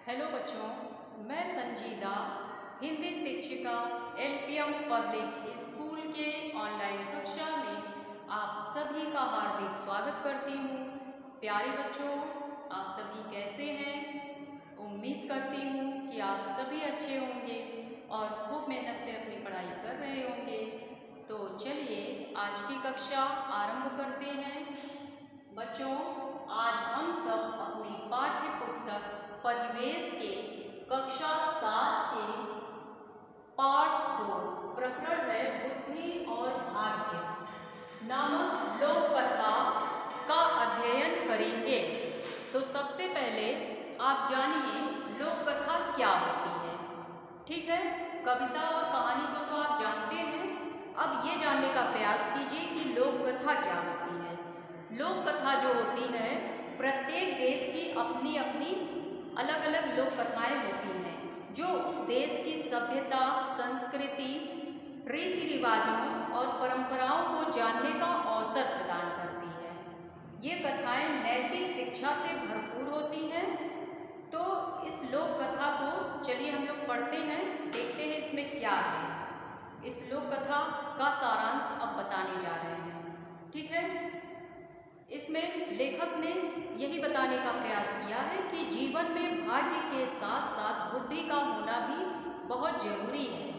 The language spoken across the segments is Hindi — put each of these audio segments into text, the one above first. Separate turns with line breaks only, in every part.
हेलो बच्चों, मैं संजीदा हिंदी शिक्षिका एलपीएम पब्लिक स्कूल के ऑनलाइन कक्षा में आप सभी का हार्दिक स्वागत करती हूँ। प्यारे बच्चों, आप सभी कैसे हैं? उम्मीद करती हूँ कि आप सभी अच्छे होंगे और खूब मेहनत से अपनी पढ़ाई कर रहे होंगे। तो चलिए आज की कक्षा आरंभ करते हैं। बच्चों, आज हम सब अपनी पाठ्य पुस्तक परिवेश के कक्षा 7 के पाठ 2 प्रकरण है बुद्धि और भाग्य नामक लोक कथा का अध्ययन करेंगे। तो सबसे पहले आप जानिए लोक कथा क्या होती है। ठीक है, कविता और कहानी को तो आप जानते हैं। अब ये जानने का प्रयास कीजिए कि लोक कथा क्या होती है। लोक कथा जो होती है, प्रत्येक देश की अपनी अपनी अलग अलग लोक कथाएं होती हैं जो उस देश की सभ्यता, संस्कृति, रीति रिवाजों और परंपराओं को जानने का अवसर प्रदान करती है। ये कथाएं नैतिक शिक्षा से भरपूर होती हैं। तो इस लोक कथा को चलिए हम लोग पढ़ते हैं, देखते हैं इसमें क्या है। इस लोक कथा का सारांश अब बताने जा रहे हैं। ठीक है, इसमें लेखक ने यही बताने का प्रयास किया है कि जीवन में भाग्य के साथ साथ बुद्धि का होना भी बहुत जरूरी है।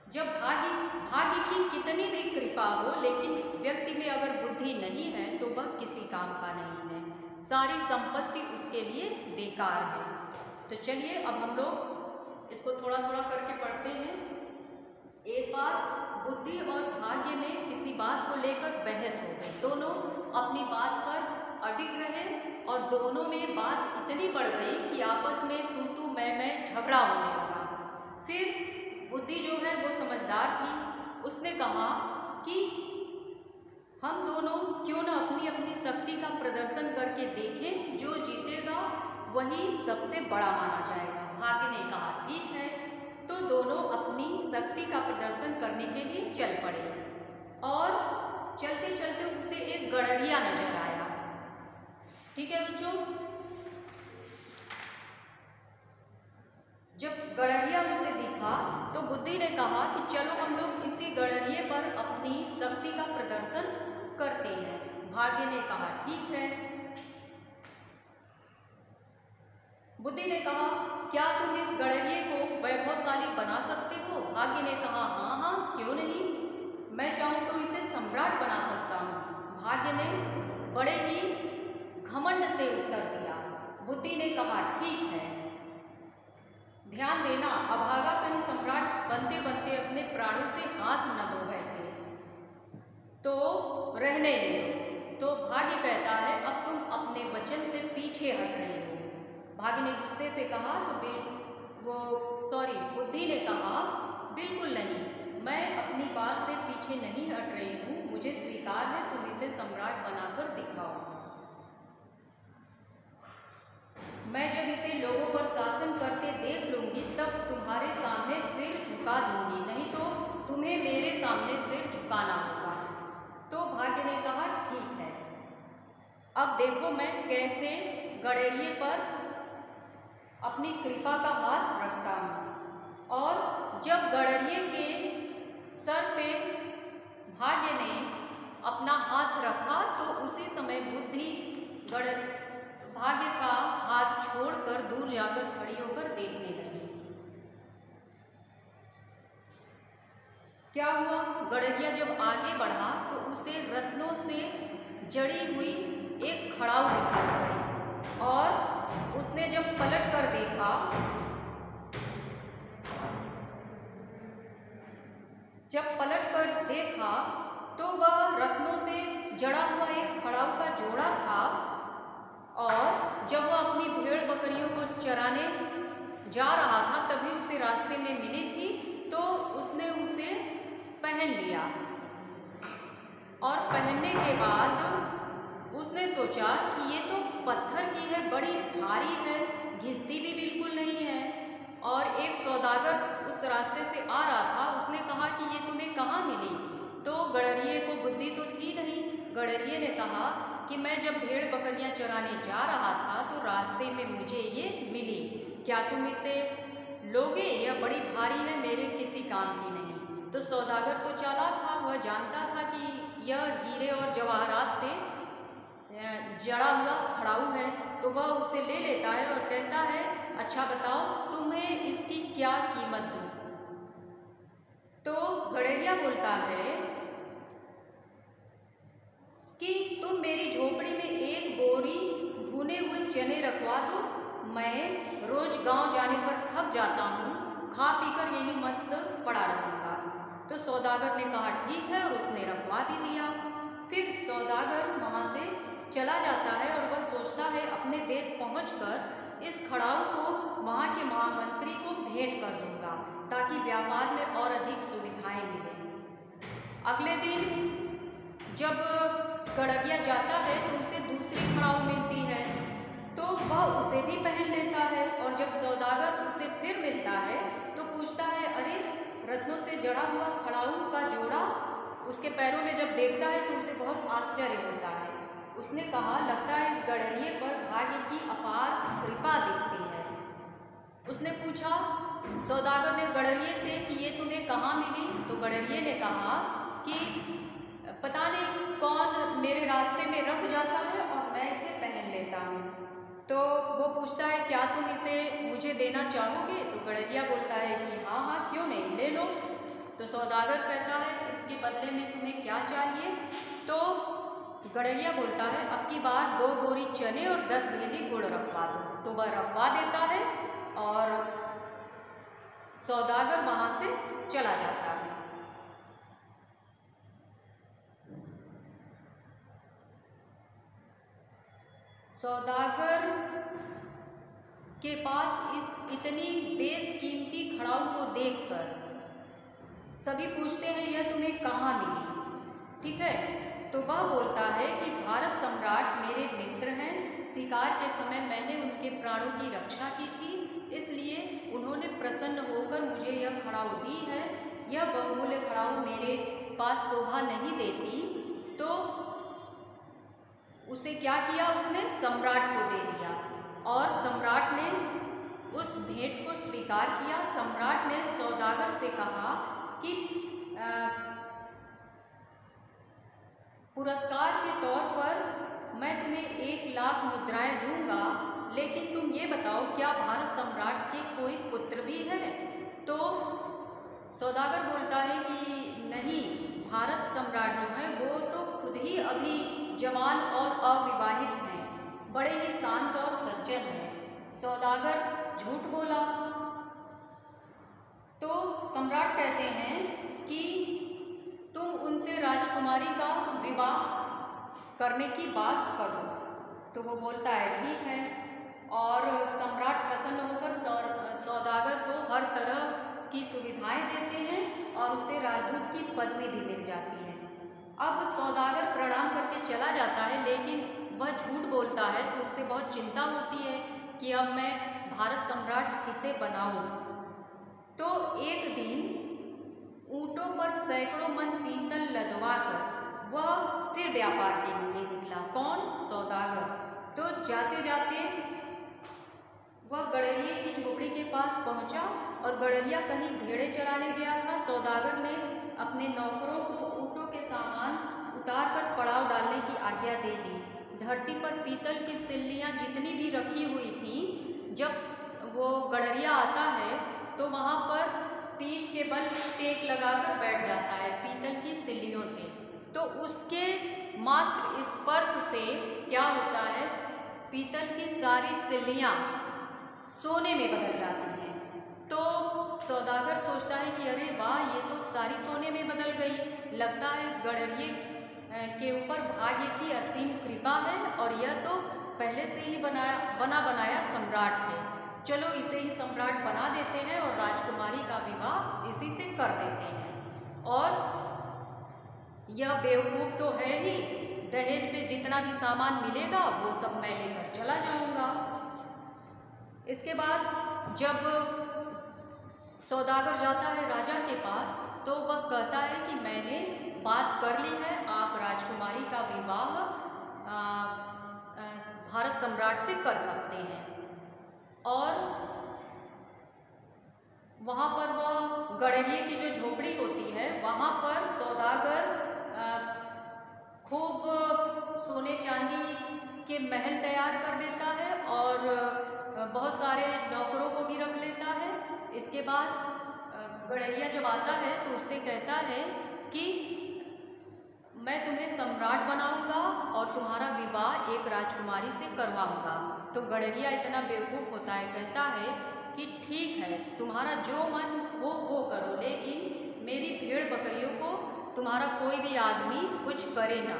जब भाग्य की कितनी भी कृपा हो, लेकिन व्यक्ति में अगर बुद्धि नहीं है तो वह किसी काम का नहीं है। सारी संपत्ति उसके लिए बेकार है। तो चलिए अब हम लोग इसको थोड़ा थोड़ा करके पढ़ते हैं। एक बार बुद्धि और भाग्य में किसी बात को लेकर बहस हो गई। दोनों अपनी बात पर अडिग रहे और दोनों में बात इतनी बढ़ गई कि आपस में तू मैं झगड़ा होने लगा। फिर बुद्धि जो है वो समझदार थी, उसने कहा कि हम दोनों क्यों न अपनी अपनी शक्ति का प्रदर्शन करके देखें, जो जीतेगा वही सबसे बड़ा माना जाएगा। भाग्य ने कहा ठीक है। तो दोनों अपनी शक्ति का प्रदर्शन करने के लिए चल पड़े और चलते चलते उसे एक गड़रिया नजर आया। ठीक है बच्चों, जब गड़रिया उसे दिखा तो बुद्धि ने कहा कि चलो हम लोग इसी गड़रिये पर अपनी शक्ति का प्रदर्शन करते हैं। भाग्य ने कहा ठीक है। बुद्धि ने कहा क्या तुम इस गड़रिये को वैभवशाली बना सकते हो? भाग्य ने कहा हाँ, क्यों नहीं, मैं चाहूँ तो इसे सम्राट बना सकता हूँ। भाग्य ने बड़े ही घमंड से उत्तर दिया। बुद्धि ने कहा ठीक है। ध्यान देना, अभागा कहीं सम्राट बनते बनते अपने प्राणों से हाथ न धो बैठे तो रहने दो। तो भाग्य कहता है अब तुम अपने वचन से पीछे हट रही हो। भाग्य ने गुस्से से कहा बुद्धि ने कहा बिल्कुल नहीं, मैं अपनी बात से पीछे नहीं हट रही हूँ, मुझे स्वीकार है, तुम इसे सम्राट बनाकर दिखाओ। मैं जब इसे लोगों पर शासन करते देख लूंगी तब तुम्हारे सामने सिर झुका दूंगी, नहीं तो तुम्हें मेरे सामने सिर झुकाना होगा। तो भाग्य ने कहा ठीक है, अब देखो मैं कैसे गड़रिये पर अपनी कृपा का हाथ रखता हूँ। और जब गड़रिये के सर पे भाग्य ने अपना हाथ रखा तो उसी समय बुद्धि भाग्य का हाथ छोड़कर दूर जाकर खड़ी होकर देखने लगी। क्या हुआ, गड़रिया जब आगे बढ़ा तो उसे रत्नों से जड़ी हुई एक खड़ाऊ दिखाई पड़ी और उसने जब पलट कर देखा तो वह रत्नों से जड़ा हुआ एक खड़ाऊ का जोड़ा था। और जब वह अपनी भेड़ बकरियों को चराने जा रहा था तभी उसे रास्ते में मिली थी, तो उसने उसे पहन लिया। और पहनने के बाद उसने सोचा कि ये तो पत्थर की है, बड़ी भारी है, घिसती भी बिल्कुल नहीं है। और एक सौदागर उस रास्ते से आ रहा था, उसने कहा कि ये तुम्हें कहाँ मिली? तो गड़रिये को बुद्धि तो थी नहीं। गड़रिये ने कहा कि मैं जब भेड़ बकरियां चराने जा रहा था तो रास्ते में मुझे ये मिली, क्या तुम इसे लोगे? यह बड़ी भारी है, मेरे किसी काम की नहीं। तो सौदागर तो चालाक था, वह जानता था कि यह हीरे और जवाहरात से जड़ा हुआ खड़ाऊ है, तो वह उसे ले लेता है और कहता है, अच्छा बताओ तुम्हें इसकी क्या कीमत दूं? तो गड़रिया बोलता है कि तुम मेरी झोपड़ी में एक बोरी भुने हुए चने रखवा दो, मैं रोज गांव जाने पर थक जाता हूँ, खा पीकर यही मस्त पड़ा रहूँगा। तो सौदागर ने कहा ठीक है, और उसने रखवा भी दिया। फिर सौदागर वहाँ से चला जाता है और वह सोचता है अपने देश पहुंचकर इस खड़ाऊ को वहाँ के महामंत्री को भेंट कर दूंगा ताकि व्यापार में और अधिक सुविधाएं मिलें। अगले दिन जब गड़रिया जाता है तो उसे दूसरी खड़ाऊ मिलती है, तो वह उसे भी पहन लेता है, और जब सौदागर उसे फिर मिलता है तो पूछता है, अरे रत्नों से जड़ा हुआ खड़ाऊ का जोड़ा उसके पैरों में जब देखता है तो उसे बहुत आश्चर्य होता है। उसने कहा, लगता है इस गड़रिये पर भाग्य की अपार कृपा दिखती है। उसने पूछा सौदागर ने गड़रिये से कि ये तुम्हें कहाँ मिली? तो गड़रिये ने कहा कि पता नहीं कौन मेरे रास्ते में रख जाता है और मैं इसे पहन लेता हूँ। तो वो पूछता है, क्या तुम इसे मुझे देना चाहोगे? तो गड़रिया बोलता है कि हाँ हाँ क्यों नहीं, ले लो। तो सौदागर कहता है, इसके बदले में तुम्हें क्या चाहिए? तो गड़रिया बोलता है, अब की बार 2 बोरी चने और 10 भेली गुड़ रखवा दो। तो वह रखवा देता है और सौदागर वहाँ से चला जाता है। सौदागर के पास इस इतनी बेशकीमती खड़ाऊ को देखकर सभी पूछते हैं, यह तुम्हें कहाँ मिली? ठीक है, तो वह बोलता है कि भारत सम्राट मेरे मित्र हैं, शिकार के समय मैंने उनके प्राणों की रक्षा की थी, इसलिए उन्होंने प्रसन्न होकर मुझे यह खड़ाऊ दी है। यह बहुमूल्य खड़ाऊ मेरे पास शोभा नहीं देती, तो उसे क्या किया, उसने सम्राट को दे दिया, और सम्राट ने उस भेंट को स्वीकार किया। सम्राट ने सौदागर से कहा कि पुरस्कार के तौर पर मैं तुम्हें 1 लाख मुद्राएं दूंगा, लेकिन तुम ये बताओ क्या भारत सम्राट के कोई पुत्र भी है? तो सौदागर बोलता है कि नहीं, भारत सम्राट जो है वो तो खुद ही अभी जवान और अविवाहित हैं, बड़े ही शांत और सज्जन हैं। सौदागर झूठ बोला। तो सम्राट कहते हैं कि तुम उनसे राजकुमारी का विवाह करने की बात करो। तो वो बोलता है ठीक है, और सम्राट प्रसन्न होकर सौदागर को हर तरह की सुविधाएं देते हैं और उसे राजदूत की पदवी भी मिल जाती है। अब सौदागर प्रणाम करके चला जाता है, लेकिन वह झूठ बोलता है, तो उसे बहुत चिंता होती है कि अब मैं भारत सम्राट किसे बनाऊं। तो एक दिन ऊँटों पर सैकड़ों मन पीतल लदवाकर वह फिर व्यापार के लिए निकला। कौन? सौदागर। तो जाते जाते वह गड़रिये की झोपड़ी के पास पहुंचा, और गड़रिया कहीं भेड़े चराने गया था। सौदागर ने अपने नौकरों को ऊँटों के सामान उतार कर पड़ाव डालने की आज्ञा दे दी। धरती पर पीतल की सिल्लियाँ जितनी भी रखी हुई थी, जब वो गड़रिया आता है तो वहाँ पर पीठ के बल टेक लगाकर बैठ जाता है पीतल की सिल्लियों से। तो उसके मात्र स्पर्श से क्या होता है, पीतल की सारी सिल्लियाँ सोने में बदल जाती हैं। तो सौदागर सोचता है कि अरे वाह, ये तो सारी सोने में बदल गई, लगता है इस गड़रिये के ऊपर भाग्य की असीम कृपा है, और यह तो पहले से ही बना बनाया सम्राट है। चलो इसे ही सम्राट बना देते हैं और राजकुमारी का विवाह इसी से कर देते हैं। और यह बेवकूफ़ तो है ही, दहेज में जितना भी सामान मिलेगा वो सब मैं लेकर चला जाऊंगा। इसके बाद जब सौदागर जाता है राजा के पास, तो वह कहता है कि मैंने बात कर ली है, आप राजकुमारी का विवाह भारत सम्राट से कर सकते हैं। और वहाँ पर वह गडरिये की जो झोपड़ी होती है वहाँ पर सौदागर खूब सोने चांदी के महल तैयार कर देता है और बहुत सारे नौकरों को भी रख लेता है। इसके बाद गडरिया जब आता है तो उससे कहता है कि मैं तुम्हें सम्राट बनाऊंगा और तुम्हारा विवाह एक राजकुमारी से करवाऊंगा। तो गडरिया इतना बेवकूफ़ होता है, कहता है कि ठीक है, तुम्हारा जो मन हो वो करो, लेकिन मेरी भेड़ बकरियों को तुम्हारा कोई भी आदमी कुछ करे ना।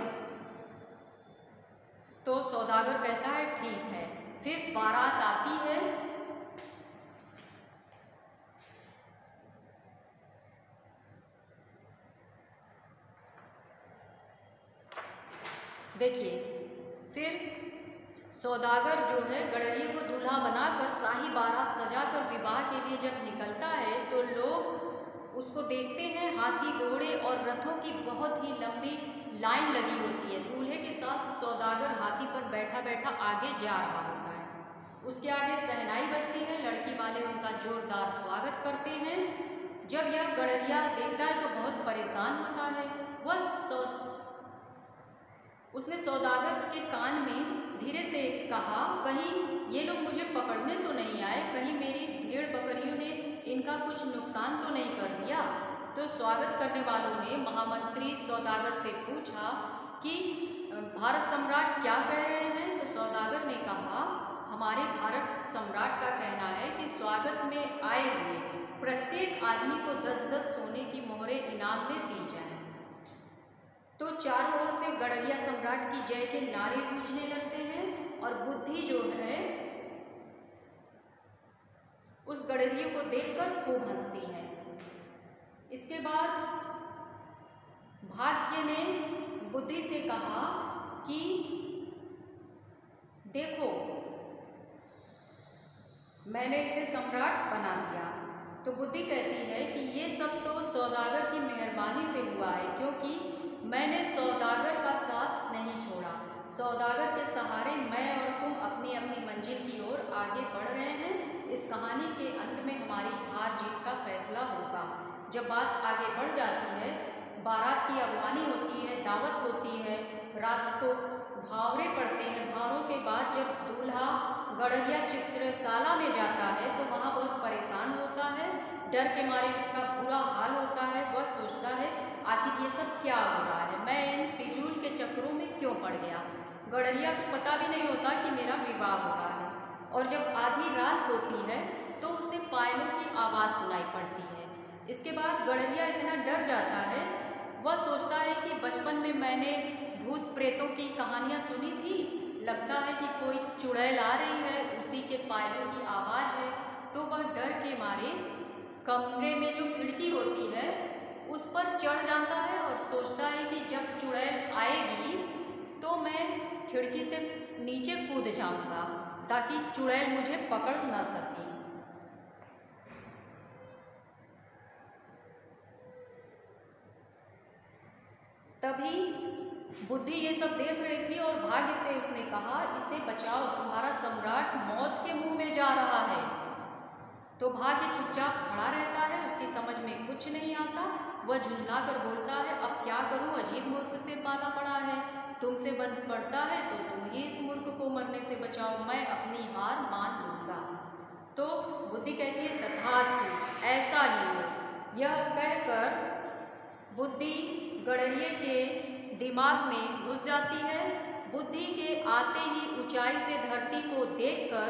तो सौदागर कहता है ठीक है। फिर बारात आती है। देखिए, फिर सौदागर जो है गडरिये को दूल्हा बनाकर शाही बारात सजाकर विवाह के लिए जब निकलता है तो लोग उसको देखते हैं। हाथी, घोड़े और रथों की बहुत ही लंबी लाइन लगी होती है। दूल्हे के साथ सौदागर हाथी पर बैठा बैठा आगे जा रहा होता है। उसके आगे सहनाई बजती है, लड़की वाले उनका जोरदार स्वागत करते हैं। जब यह गडरिया देखता है तो बहुत परेशान होता है। उसने सौदागर के कान में धीरे से कहा, कहीं ये लोग मुझे पकड़ने तो नहीं आए, कहीं मेरी भेड़ बकरियों ने इनका कुछ नुकसान तो नहीं कर दिया। तो स्वागत करने वालों ने महामंत्री सौदागर से पूछा कि भारत सम्राट क्या कह रहे हैं। तो सौदागर ने कहा, हमारे भारत सम्राट का कहना है कि स्वागत में आए हुए प्रत्येक आदमी को 10-10 सोने की मोहरें इनाम में दी जाए। तो चारों ओर से गडरिया सम्राट की जय के नारे गूंजने लगते हैं और बुद्धि जो है उस गडरिये को देखकर खूब हंसती है। इसके बाद भाग्य ने बुद्धि से कहा कि देखो, मैंने इसे सम्राट बना दिया। तो बुद्धि कहती है कि ये सब तो सौदागर की मेहरबानी से हुआ है, क्योंकि मैंने सौदागर का साथ नहीं छोड़ा। सौदागर के सहारे मैं और तुम अपनी अपनी मंजिल की ओर आगे बढ़ रहे हैं। इस कहानी के अंत में हमारी हार जीत का फैसला होगा। जब बात आगे बढ़ जाती है, बारात की अगवानी होती है, दावत होती है, रात को भावरे पड़ते हैं। भावरों के बाद जब दूल्हा गडरिया चित्रशाला में जाता है तो वहाँ बहुत परेशान होता है। डर के मारे उसका बुरा हाल होता है। वह सोचता है आखिर ये सब क्या हो रहा है, मैं इन फिजूल के चक्करों में क्यों पड़ गया। गडरिया को पता भी नहीं होता कि मेरा विवाह हो रहा है। और जब आधी रात होती है तो उसे पायलों की आवाज़ सुनाई पड़ती है। इसके बाद गडरिया इतना डर जाता है, वह सोचता है कि बचपन में मैंने भूत प्रेतों की कहानियाँ सुनी थी, लगता है कि कोई चुड़ैल आ रही है, उसी के पायलों की आवाज़ है। तो वह डर के मारे कमरे में जो खिड़की होती है उस पर चढ़ जाता है और सोचता है कि जब चुड़ैल आएगी तो मैं खिड़की से नीचे कूद जाऊंगा ताकि चुड़ैल मुझे पकड़ ना सके। तभी बुद्धि ये सब देख रही थी और भाग्य से उसने कहा, इसे बचाओ, तुम्हारा सम्राट मौत के मुंह में जा रहा है। तो भाग्य चुपचाप खड़ा रहता है, उसकी समझ में कुछ नहीं आता। वह झुंझला कर बोलता है, अब क्या करूं, अजीब मूर्ख से पाला पड़ा है, तुमसे बन पड़ता है तो तुम ही इस मूर्ख को मरने से बचाओ, मैं अपनी हार मान लूँगा। तो बुद्धि कहती है, तथास्तु, ऐसा ही हो। यह कहकर बुद्धि गडरिये के दिमाग में घुस जाती है। बुद्धि के आते ही ऊंचाई से धरती को देखकर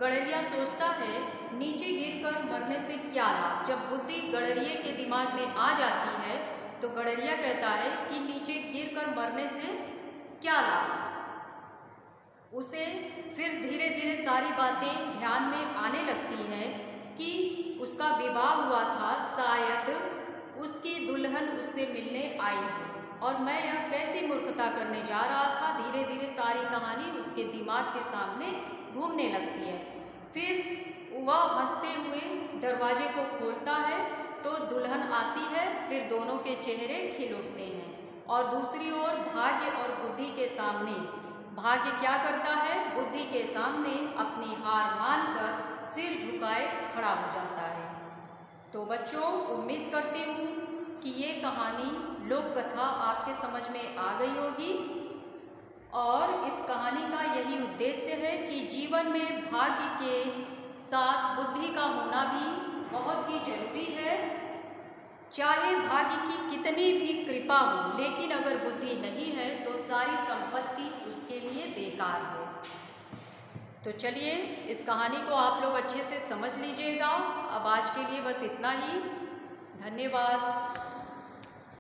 गडरिया सोचता है, नीचे गिरकर मरने से क्या लाभ। जब बुद्धि गडरिये के दिमाग में आ जाती है तो गडरिया कहता है कि नीचे गिरकर मरने से क्या लाभ। उसे फिर धीरे धीरे सारी बातें ध्यान में आने लगती हैं कि उसका विवाह हुआ था, शायद उसकी दुल्हन उससे मिलने आई हो और मैं यह कैसी मूर्खता करने जा रहा था। धीरे धीरे सारी कहानी उसके दिमाग के सामने घूमने लगती है। फिर वह हंसते हुए दरवाजे को खोलता है तो दुल्हन आती है। फिर दोनों के चेहरे खिल उठते हैं और दूसरी ओर भाग्य और बुद्धि के सामने भाग्य क्या करता है? बुद्धि के सामने अपनी हार मानकर सिर झुकाए खड़ा हो जाता है। तो बच्चों, उम्मीद करती हूँ कि ये कहानी लोक कथा आपके समझ में आ गई होगी और इस कहानी का यही उद्देश्य है कि जीवन में भाग्य के साथ बुद्धि का होना भी बहुत ही जरूरी है। चाहे भाग्य की कितनी भी कृपा हो, लेकिन अगर बुद्धि नहीं है तो सारी संपत्ति उसके लिए बेकार है। तो चलिए, इस कहानी को आप लोग अच्छे से समझ लीजिएगा। अब आज के लिए बस इतना ही। धन्यवाद।